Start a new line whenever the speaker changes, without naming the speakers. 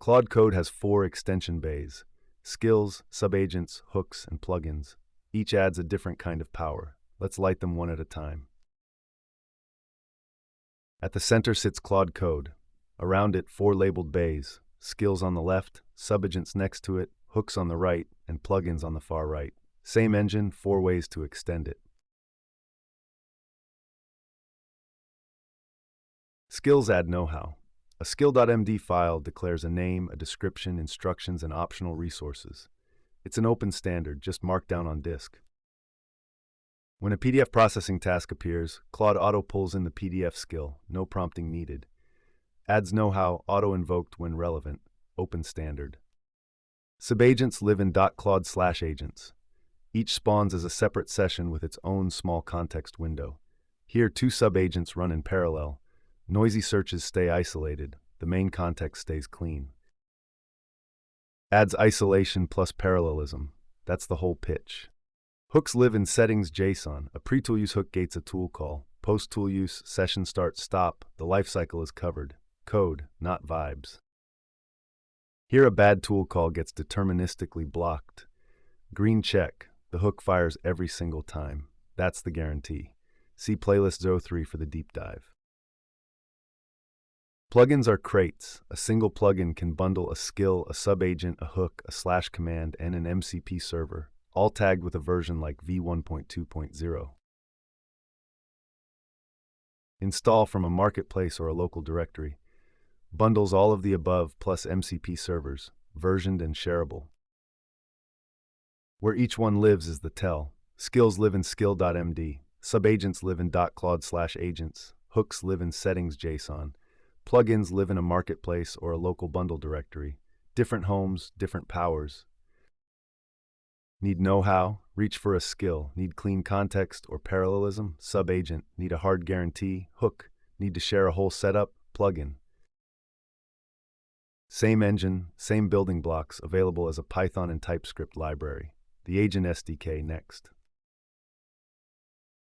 Claude Code has 4 extension bays: skills, subagents, hooks, and plugins. Each adds a different kind of power. Let's light them one at a time. At the center sits Claude Code. Around it, 4 labeled bays: skills on the left, subagents next to it, hooks on the right, and plugins on the far right. Same engine, 4 ways to extend it. Skills add know-how. A SKILL.md file declares a name, a description, instructions, and optional resources. It's an open standard, just marked down on disk. When a PDF processing task appears, Claude auto-pulls in the PDF skill, no prompting needed. Adds know-how, auto-invoked when relevant, open standard. Subagents live in .claude/agents. Each spawns as a separate session with its own small context window. Here, 2 subagents run in parallel. Noisy searches stay isolated. The main context stays clean. Adds isolation plus parallelism. That's the whole pitch. Hooks live in settings.json. A pre-tool use hook gates a tool call. Post-tool use, session start, stop. The lifecycle is covered. Code, not vibes. Here, a bad tool call gets deterministically blocked. Green check. The hook fires every single time. That's the guarantee. See playlist 03 for the deep dive. Plugins are crates. A single plugin can bundle a skill, a subagent, a hook, a slash command, and an MCP server, all tagged with a version like v1.2.0. Install from a marketplace or a local directory. Bundles all of the above plus MCP servers, versioned and shareable. Where each one lives is the tell. Skills live in SKILL.md. Subagents live in .claude/agents. Hooks live in settings.json. Plugins live in a marketplace or a local bundle directory. Different homes, different powers. Need know-how? Reach for a skill. Need clean context or parallelism? Subagent. Need a hard guarantee? Hook. Need to share a whole setup? Plugin. Same engine, same building blocks, available as a Python and TypeScript library. The Agent SDK next.